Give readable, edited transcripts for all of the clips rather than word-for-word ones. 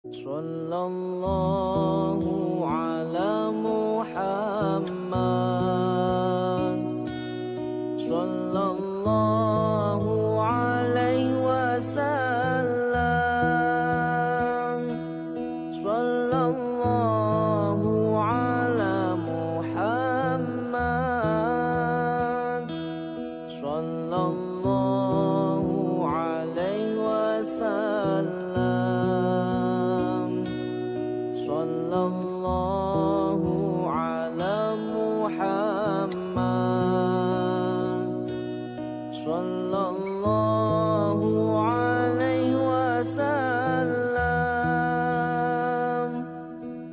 Sallallahu ala Muhammad, sallallahu alaihi wasallam, sallallahu ala Muhammad, sallallahu alaihi wasallam, sallallahu ala Muhammad, sallallahu alaihi wasallam,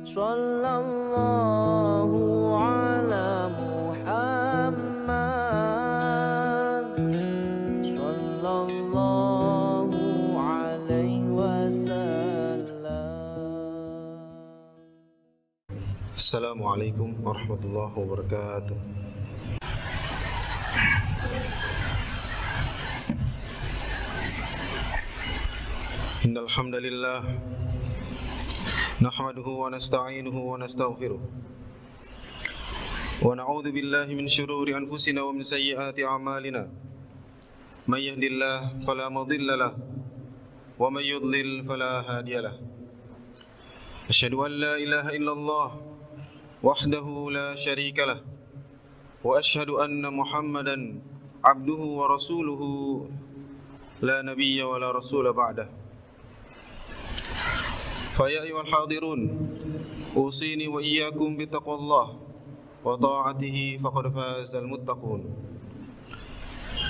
sallallahu ala Muhammad, sallallahu alaihi wasallam. Assalamualaikum warahmatullahi wabarakatuh. Innal hamdalillah nahmaduhu wa nasta'inuhu wa nastaghfiruh wa na'udzu billahi min shururi anfusina wa min sayyiati a'malina. May yahdihillahu fala mudilla lahu wa may yudlil fala hadiya lahu. Asyhadu an la ilaha illallah wahdahu la syarika lah wa asyhadu anna Muhammadan abduhu wa rasuluhu la nabiyya wa la rasula ba'dah. Fa ya ayyuhal hadirun usini wa iyyakum bittaqwallah wa ta'atihi faqad fazal muttaqun.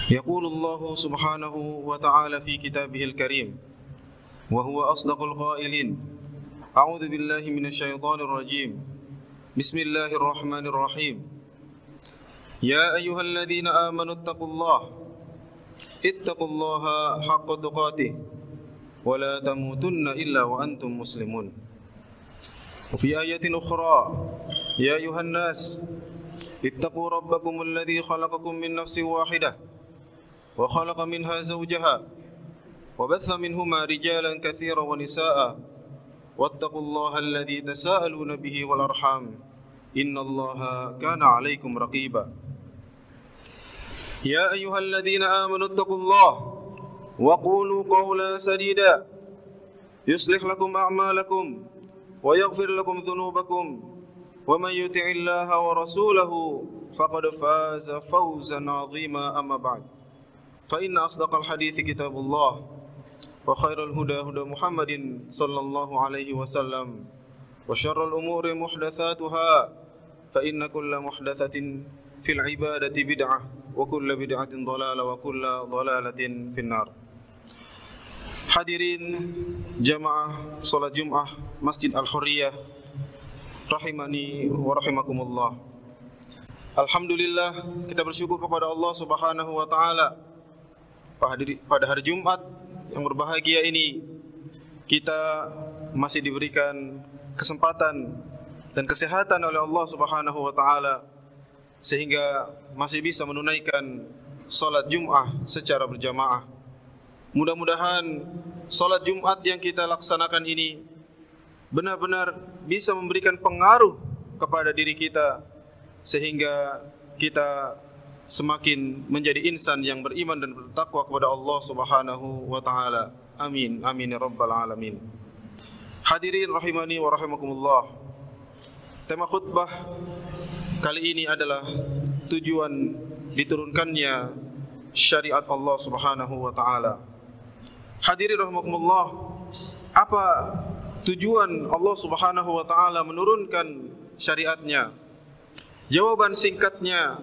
Yaqulu Allah subhanahu wa ta'ala fi kitabihil karim wa huwa asdaqul qailin. A'udzu billahi minasy syaithanir rajim. Bismillahirrahmanirrahim. Ya ayyuhalladzina amanu ittaqullaha haqqa tuqatih wa la tamutunna illa wa antum muslimun. Wa fi ayatin ukhra, ya ayuhan nas ittaqu rabbakum alladzi khalaqakum min nafsin wahidah wa khalaqa minha zawjaha wa batha minhuma rijalan katsiran wa nisaa'a wattaqullaha alladzi tasaaluna bihi wal arham innallaha kana 'alaikum raqiba. Ya ayyuhalladzina amanu ittaqullaha wa qulu qawlan sadida yuslih lakum a'malakum wa yaghfir lakum dhunubakum wa man yuti'illaha wa rasulahu faqad faza fawzan 'azima. Amma ba'd, fa inna asdaqal hadithi kitabullah wa khairal huda huda Muhammadin sallallahu alaihi wasallam wa syarrul umuri muhdatsatuha fa inna kulla muhdatsatin fil ibadati bid'ah wa kulla bid'atin dhalalah wa kulla dhalalatin finnar. Hadirin jamaah salat Jumat Masjid Al-Hurriyah rahimani wa rahimakumullah. Alhamdulillah, kita bersyukur kepada Allah Subhanahu wa taala pada hari Jumat yang berbahagia ini kita masih diberikan kesempatan dan kesehatan oleh Allah Subhanahu wa taala sehingga masih bisa menunaikan salat Jumat secara berjamaah. Mudah-mudahan salat Jumat yang kita laksanakan ini benar-benar bisa memberikan pengaruh kepada diri kita sehingga kita semakin menjadi insan yang beriman dan bertakwa kepada Allah Subhanahu wa taala. Amin amin ya rabbal alamin. Hadirin rahimani wa rahimakumullah. Tema khutbah kali ini adalah tujuan diturunkannya syariat Allah Subhanahu wa taala. Hadirin rahimakumullah, apa tujuan Allah Subhanahu wa taala menurunkan syariatnya? Jawaban singkatnya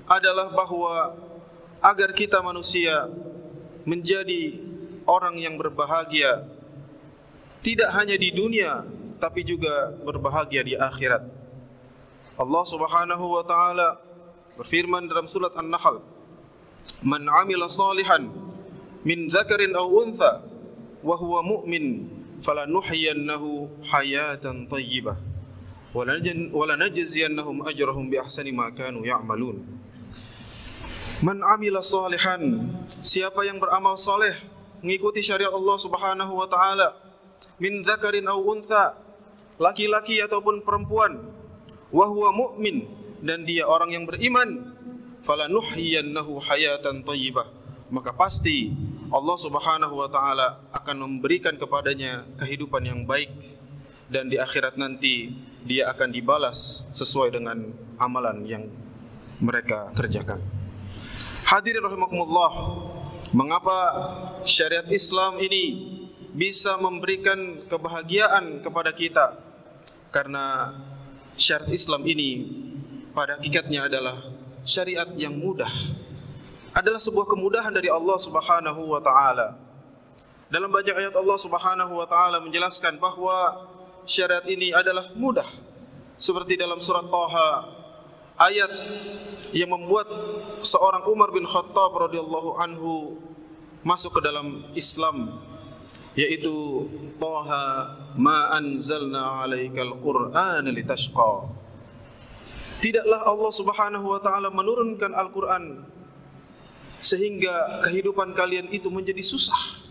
adalah bahwa agar kita manusia menjadi orang yang berbahagia tidak hanya di dunia tapi juga berbahagia di akhirat. Allah Subhanahu wa taala berfirman dalam surat An-Nahl, "Man 'amila salihan min dzakarin aw untha wa huwa mu'min falanuhyiyannahu hayatan thayyibah wa lanajziyannahum ajrahum bi ahsani ma kanu ya'malun." Man 'amila salihan, siapa yang beramal saleh mengikuti syariat Allah Subhanahu wa taala, min dzakarin aw untha, laki-laki ataupun perempuan, wa huwa mu'min, dan dia orang yang beriman, falanuhyiyannahu hayatan thayyibah, maka pasti Allah Subhanahu wa taala akan memberikan kepadanya kehidupan yang baik, dan di akhirat nanti dia akan dibalas sesuai dengan amalan yang mereka kerjakan. Hadirin rahimakumullah, mengapa syariat Islam ini bisa memberikan kebahagiaan kepada kita? Karena syariat Islam ini pada hakikatnya adalah syariat yang mudah, adalah sebuah kemudahan dari Allah Subhanahu wa taala. Dalam banyak ayat Allah Subhanahu wa taala menjelaskan bahwa syariat ini adalah mudah. Seperti dalam surat Thaha, ayat yang membuat seorang Umar bin Khattab radhiyallahu anhu masuk ke dalam Islam, yaitu Thaha ma anzalna 'alaikal Qur'ana litashqa. Tidaklah Allah Subhanahu wa taala menurunkan Al-Qur'an sehingga kehidupan kalian itu menjadi susah.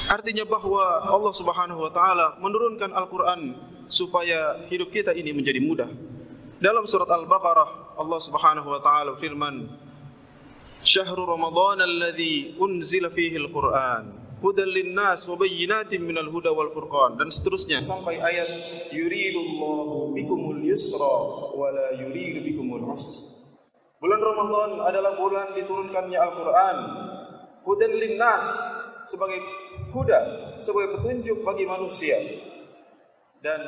Artinya bahwa Allah Subhanahu wa taala menurunkan Al-Qur'an supaya hidup kita ini menjadi mudah. Dalam surat Al-Baqarah Allah Subhanahu wa taala firman, "Syahrul Ramadan alladzi unzila fihi al-Qur'an hudan lin-nas wa bayyinatin minal huda wal furqan," dan seterusnya sampai ayat yuridullahu bikumul yusra wa la yuridu bikumul usra. Bulan Ramadan adalah bulan diturunkannya Al-Quran, hudan linnas, sebagai huda, sebagai petunjuk bagi manusia. Dan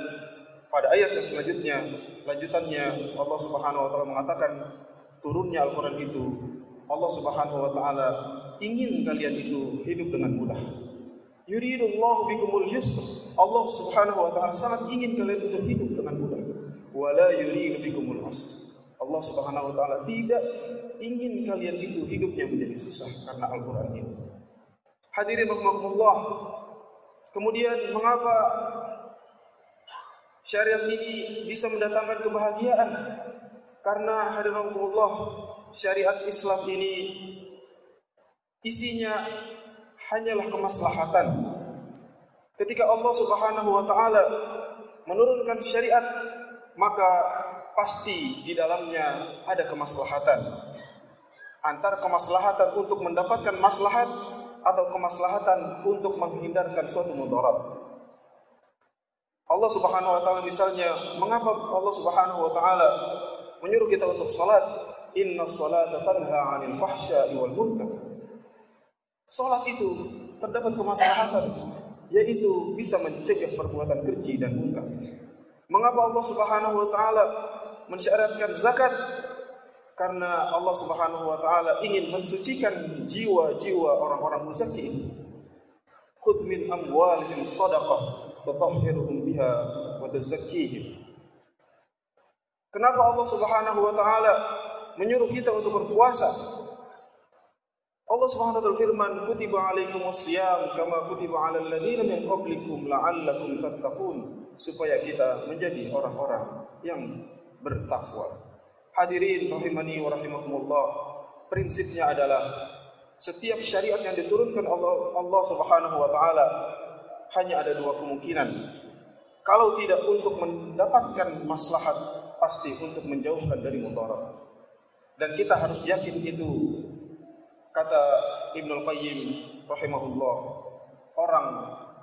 pada ayat yang selanjutnya, lanjutannya Allah Subhanahu wa taala mengatakan turunnya Al-Quran itu Allah Subhanahu wa taala ingin kalian itu hidup dengan mudah. Yuridullahu bikumul yusr, Allah Subhanahu wa taala sangat ingin kalian itu hidup dengan mudah. Wala yuridu bikumul usr, Allah Subhanahu wa taala tidak ingin kalian itu hidupnya menjadi susah karena Al-Qur'an ini. Hadirin rahimakumullah, kemudian mengapa syariat ini bisa mendatangkan kebahagiaan? Karena hadirin rahimakumullah, syariat Islam ini isinya hanyalah kemaslahatan. Ketika Allah Subhanahu wa taala menurunkan syariat, maka pasti di dalamnya ada kemaslahatan. Antara kemaslahatan untuk mendapatkan maslahat atau kemaslahatan untuk menghindarkan suatu mudarat. Allah Subhanahu wa taala misalnya, mengapa Allah Subhanahu wa taala menyuruh kita untuk salat? Innas salata tanha 'anil fahsya'i wal munkar. Salat itu terdapat kemaslahatan, yaitu bisa mencegah perbuatan keji dan munkar. Mengapa Allah Subhanahu wa taala mensyariatkan zakat? Karena Allah Subhanahu wa taala ingin mensucikan jiwa-jiwa orang-orang muzakki. Khudh min amwalihim shadaqah tutahhiruhum biha wa tuzakkihim. Kenapa Allah Subhanahu wa taala menyuruh kita untuk berpuasa? Allah Subhanahu wa taala firman, "Kutiba 'alaikumus shiyam kama kutiba 'alal ladzina min qablikum la'allakum tattaqun," supaya kita menjadi orang-orang yang bertakwa. Hadirin rahimani wa rahimakumullah, prinsipnya adalah setiap syariat yang diturunkan Allah Subhanahu wa taala hanya ada dua kemungkinan. Kalau tidak untuk mendapatkan maslahat, pasti untuk menjauhkan dari mudarat. Dan kita harus yakin itu. Kata Ibnul Qayyim rahimahullah, orang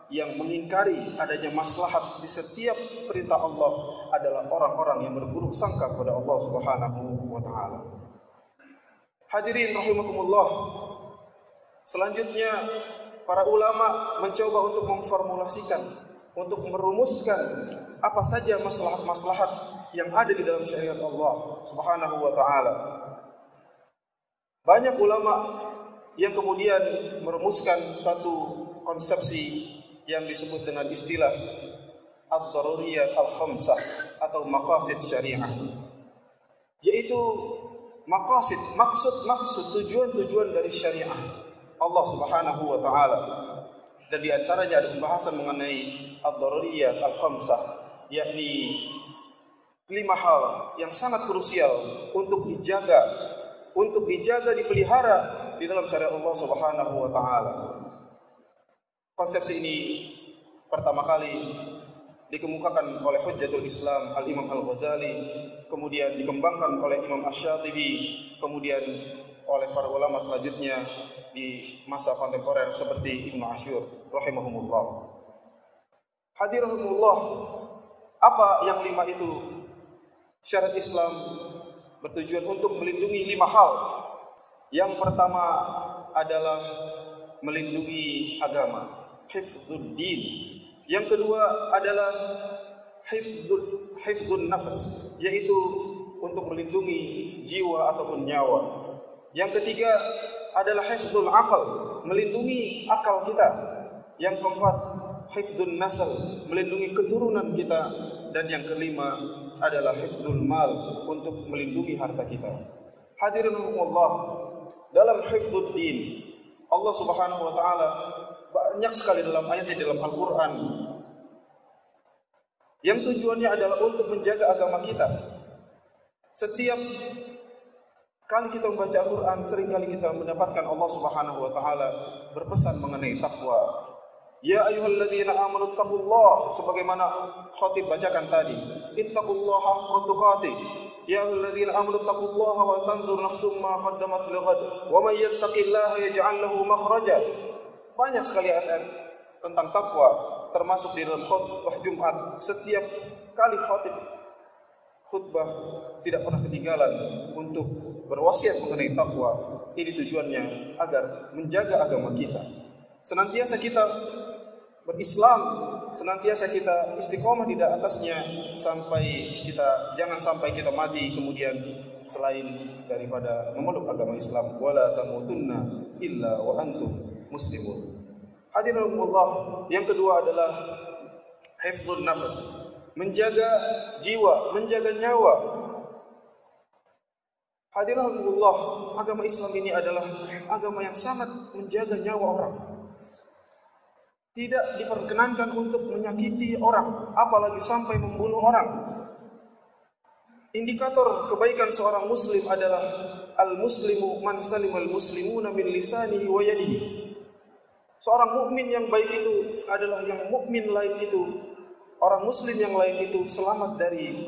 yang mengingkari adanya maslahat di setiap perintah Allah adalah orang-orang yang berburuk sangka kepada Allah Subhanahu wa taala. Hadirin rahimakumullah, selanjutnya para ulama mencoba untuk memformulasikan, untuk merumuskan apa saja maslahat-maslahat yang ada di dalam syariat Allah Subhanahu wa taala. Banyak ulama yang kemudian merumuskan satu konsepsi yang disebut dengan istilah ad-daruriyat al-khamsah atau maqasid syariah, yaitu maksud-maksud, tujuan-tujuan dari syariah Allah Subhanahu wa taala. Dan di antaranya ada pembahasan mengenai ad-daruriyat al-khamsah, yakni 5 hal yang sangat krusial untuk dijaga, dipelihara di dalam syariat Allah Subhanahu wa taala. Konsepsi ini pertama kali dikemukakan oleh Hujjatul Islam Al-Imam Al-Ghazali, kemudian dikembangkan oleh Imam Asy-Syatibi, kemudian oleh para ulama selanjutnya di masa kontemporer seperti Ibnu Asyur rahimahumullah. Hadirahumullah, apa yang 5 itu? Syariat Islam bertujuan untuk melindungi 5 hal. Yang pertama adalah melindungi agama, hifdzud din. Yang kedua adalah hifdzun nafas, yaitu untuk melindungi jiwa ataupun nyawa. Yang ketiga adalah hifdzul aql, melindungi akal kita. Yang keempat, hifdzun nasl, melindungi keturunan kita. Dan yang kelima adalah hifdzul mal, untuk melindungi harta kita. Hadirin Allah, dalam hifdzud din, Allah Subhanahu wa taala banyak sekali dalam ayat di dalam Al-Qur'an yang tujuannya adalah untuk menjaga agama kita. Setiap kali kita membaca Al-Qur'an, seringkali kita mendapatkan Allah Subhanahu wa taala berpesan mengenai takwa. Ya ayyuhalladzina amanu taqullaha, sebagaimana khatib bacakan tadi. Ittaqullaha haqqa tuqatih. Ya ayyuhalladzina amanu taqullaha wa tanzur nafsum ma qaddamat lighad. Wa may yattaqillaha yaj'al lahu makhraja. Banyak sekali ayat tentang takwa, termasuk di dalam khutbah Jumat. Setiap kali khutbah tidak pernah ketinggalan untuk berwasiat mengenai takwa. Ini tujuannya agar menjaga agama kita. Senantiasa kita berislam, senantiasa kita istiqomah di atasnya jangan sampai kita mati kemudian selain daripada memeluk agama Islam. Wala tamutunna illa wa antum muslimun. Hadirin Allah, yang kedua adalah hifdzun nafas, menjaga jiwa, menjaga nyawa. Hadirin Allah, agama Islam ini adalah agama yang sangat menjaga nyawa orang. Tidak diperkenankan untuk menyakiti orang, apalagi sampai membunuh orang. Indikator kebaikan seorang muslim adalah al-muslimu man salimal muslimuna min lisanihi wa yadihi. Seorang mukmin yang baik itu adalah yang mukmin lain itu, orang muslim yang lain itu selamat dari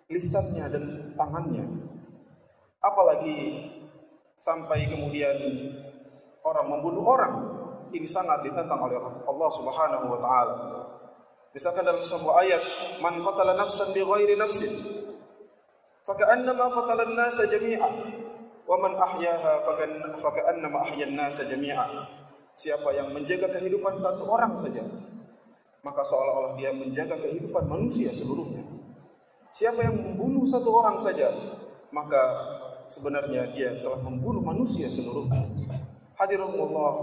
lisannya dan tangannya. Apalagi sampai kemudian orang membunuh orang. Ini sangat ditentang oleh Allah Subhanahu wa taala. Misalkan dalam sebuah ayat, man qatala nafsan bighairi nafsin faka'annama qatala an-nasa jami'a wa man ahyaha faka'annama ahya an-nasa jami'a. Siapa yang menjaga kehidupan satu orang saja, maka seolah-olah dia menjaga kehidupan manusia seluruhnya. Siapa yang membunuh satu orang saja, maka sebenarnya dia telah membunuh manusia seluruhnya. Hadirin Allah,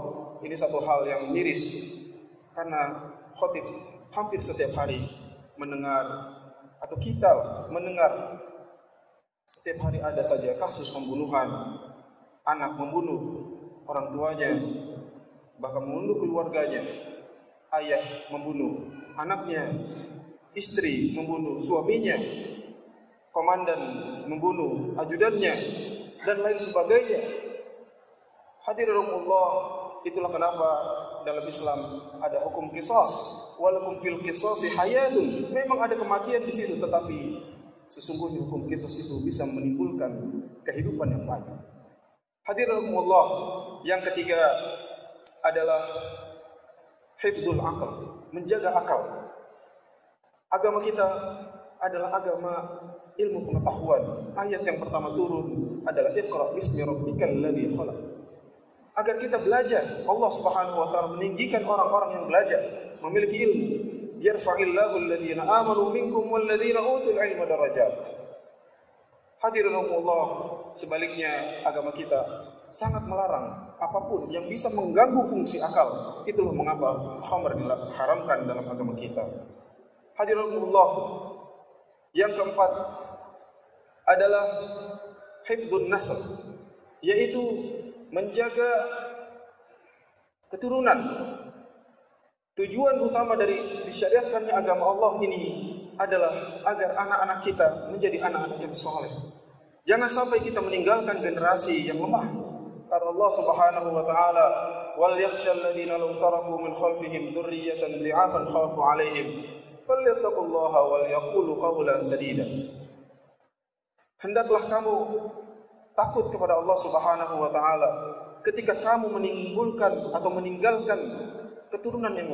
ini satu hal yang miris karena khatib hampir setiap hari mendengar, atau kita mendengar setiap hari ada saja kasus pembunuhan, anak membunuh orang tuanya, bahkan membunuh keluarganya, ayah membunuh anaknya, istri membunuh suaminya, komandan membunuh ajudannya, dan lain sebagainya. Hadirin Allah, itulah kenapa dalam Islam ada hukum qisas. Walakum fil qisasi hayatun. Memang ada kematian di situ, tetapi sesungguhnya hukum qisas itu bisa menimbulkan kehidupan yang baik. Hadirin Allah, yang ketiga adalah hifdzul aql, menjaga akal. Agama kita adalah agama ilmu pengetahuan. Ayat yang pertama turun adalah Iqra bismi rabbikal ladzi khalaq. Agar kita belajar, Allah Subhanahu wa taala meninggikan orang-orang yang belajar, memiliki ilmu. Yarfa'illahu alladhina amanu minkum walladhina utul ilma darajat. Hadirin Allah, sebaliknya agama kita sangat melarang apapun yang bisa mengganggu fungsi akal. Itulah mengapa khamr diharamkan dalam agama kita. Hadirin Allah, yang keempat adalah hifdzun nasl, yaitu menjaga keturunan. Tujuan utama dari disyariatkannya agama Allah ini adalah agar anak-anak kita menjadi anak-anak yang saleh. Jangan sampai kita meninggalkan generasi yang lemah. Kata Allah Subhanahu wa taala, وليخشى الذين لو تركوا من خلفهم ذرية ضعافا خافوا عليهم فليتقوا الله وليقولوا قولا سديدا. Hendaklah kamu takut kepada Allah Subhanahu wa taala ketika kamu menimbulkan atau meninggalkan keturunan yang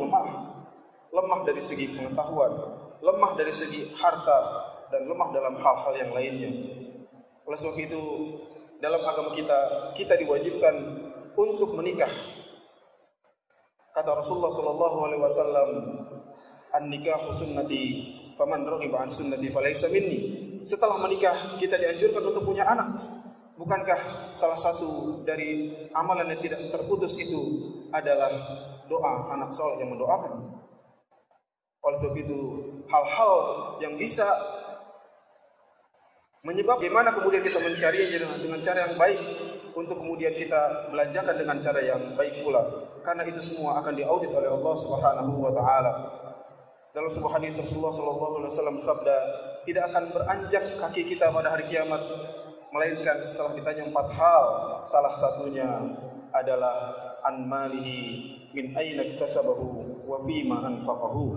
lemah dari segi pengetahuan, lemah dari segi harta, dan lemah dalam hal-hal yang lainnya. Oleh sebab itu, dalam agama kita diwajibkan untuk menikah. Kata Rasulullah sallallahu alaihi wasallam, "An-nikahu sunnati, faman raghiba an sunnati falaysa minni." Setelah menikah, kita dianjurkan untuk punya anak. Bukankah salah satu dari amalan yang tidak terputus itu adalah doa anak soleh yang mendoakan? Oleh sebab itu, hal-hal yang bisa menyebabkan bagaimana kemudian kita mencarinya dengan cara yang baik, untuk kemudian kita belanjakan dengan cara yang baik pula. Karena itu semua akan diaudit oleh Allah Subhanahu wa taala. Dalam sebuah hadis Rasulullah sallallahu alaihi wasallam bersabda, tidak akan beranjak kaki kita pada hari kiamat melainkan setelah ditanya 4 hal. Salah satunya adalah an malihi min aina iktasabahu wa fima anfaqahu.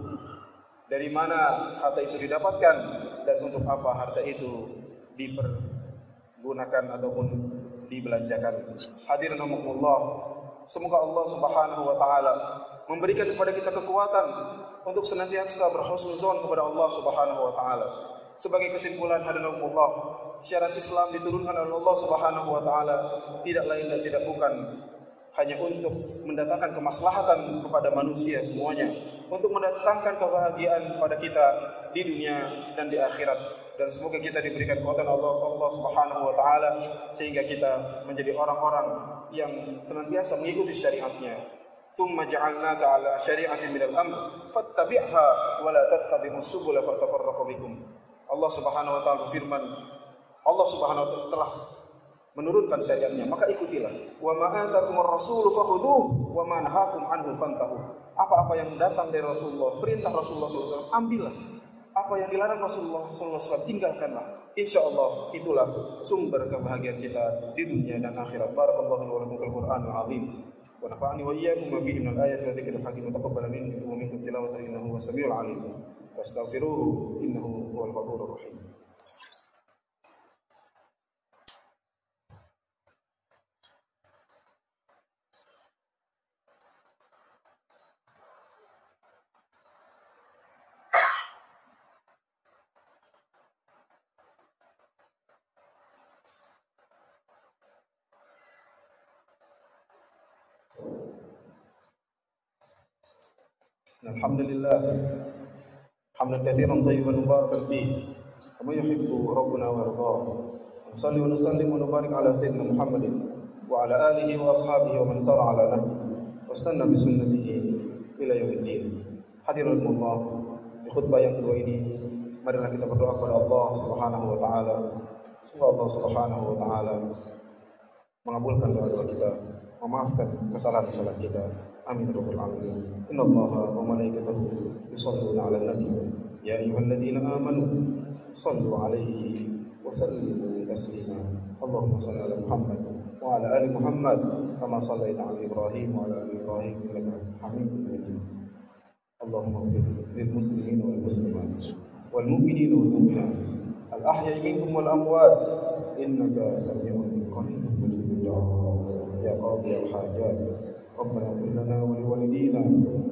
Dari mana harta itu didapatkan dan untuk apa harta itu dipergunakan ataupun dibelanjakan. Hadirin rahimakumullah, semoga Allah Subhanahu wa taala memberikan kepada kita kekuatan untuk senantiasa berhusnuzon kepada Allah Subhanahu wa taala. Sebagai kesimpulan, hadirin rahimakumullah, syariat Islam diturunkan oleh Allah Subhanahu wa taala tidak lain dan tidak bukan hanya untuk mendatangkan kemaslahatan kepada manusia semuanya, untuk mendatangkan kebahagiaan pada kita di dunia dan di akhirat. Dan semoga kita diberikan kekuatan Allah Subhanahu wa taala sehingga kita menjadi orang-orang yang senantiasa mengikuti syariatnya. Tsumma ja'alnaka 'ala syari'atin minal amr fattabi'ha wa la tattabi'us subula fatafarraqu bikum. Allah Subhanahu wa taala berfirman, Allah Subhanahu wa taala telah menurunkan syariatnya, maka ikutilah. Wa ma atakumur rasulu fakhudhuhu wa ma nahakum anhu fantahu. Apa-apa yang datang dari Rasulullah, perintah Rasulullah SAW, ambillah. Apa yang dilarang Rasulullah SAW, tinggalkanlah. Insyaallah itulah sumber kebahagiaan kita di dunia dan akhirat. Barakallahu wa lakum fil Qur'anil azim. Wa nafa'ani wa iyyakum ma fihi minal ayati wa dzikril hakim. Taqabbal minni wa minkum tilawatan innahu huwas samiul alim. Fastaghfiruhu innahu huwal ghafurur rahim. Alhamdulillah hamdan katsiran thayyiban mubarakan fihi kama yuhibbu rabbuna wa yardah. Shalli wa sallim wa barik ala sayyidina Muhammadin wa ala alihi wa ashabihi wa man sara ala nahjihi wastanna bi sunnatihi ila yaumiddin. Hadirullah, di khutbah yang kedua ini marilah kita berdoa kepada Allah Subhanahu wa taala. Semoga Allah Subhanahu wa taala mengabulkan doa-doa kita, memaafkan kesalahan-kesalahan kita. Amin ya rabbal alamin. Innallaha wa malaikatahu yusholluna 'alan nabi. Ya ayyuhalladzina amanu shallu 'alaihi wa sallimu taslima. Allahumma shalli 'ala Muhammad wa 'ala ali Muhammad kama shallaita 'ala Ibrahim wa 'ala ali Ibrahim innaka Hamidum Majid. Allahumma ighfir lil muslimin wal muslimat wal mu'minin wal mu'minat al ahya'i minhum wal amwat innaka sami'un qaribun mujibud da'awat ya qadiyal hajat. ربنا اغفر لنا ولوالدينا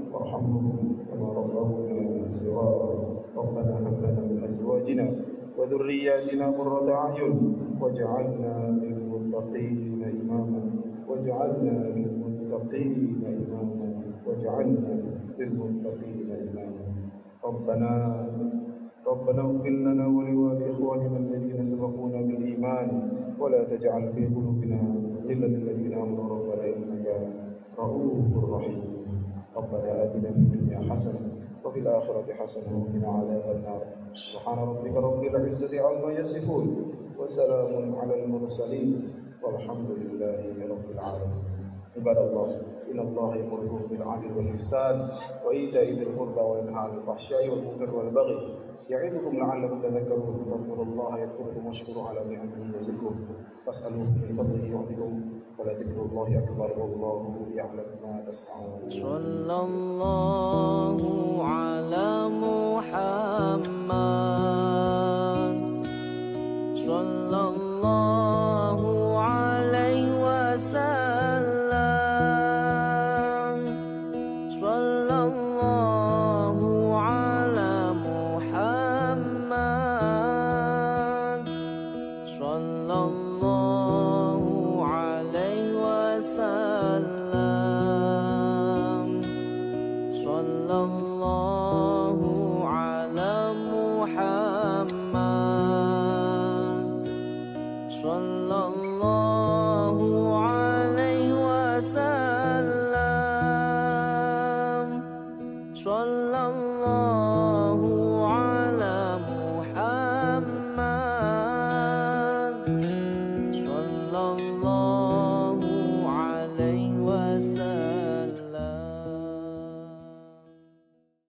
وارحمهم كما ربونا صغارا. ربنا هب لنا من ازواجنا وذرياتنا قرة اعين واجعلنا للمتقين اماما واجعلنا للمتقين اماما واجعلنا للمتقين اماما. ربنا اغفر لنا ولإخواننا الذين سبقونا بالإيمان ولا تجعل في قلوبنا غلا للذين آمنوا ربنا إنك رؤوف رحيم. ربنا آتنا في الدنيا حسنة وفي الآخرة حسنة وقنا عذاب النار. سبحان ربك رب العزة عما يصفون وسلام على المرسلين والحمد لله رب العالمين. عباد الله إن الله يأمركم بالعدل والإحسان وإيتاء ذي القربى وينهى عن الفحشاء والمنكر والبغي يعظكم لعلكم تذكرون. فاذكروا الله يذكركم واشكروا على نعمه يزدكم فاسألوه من فضله يعطكم ولذكر الله أكبر والله يعلم ما تصنعون. صلى الله على محمد صلى الله عليه وسلم صلى الله على محمد صلى الله عليه وسلم صلى الله على محمد صلى الله عليه وسلم صلى الله على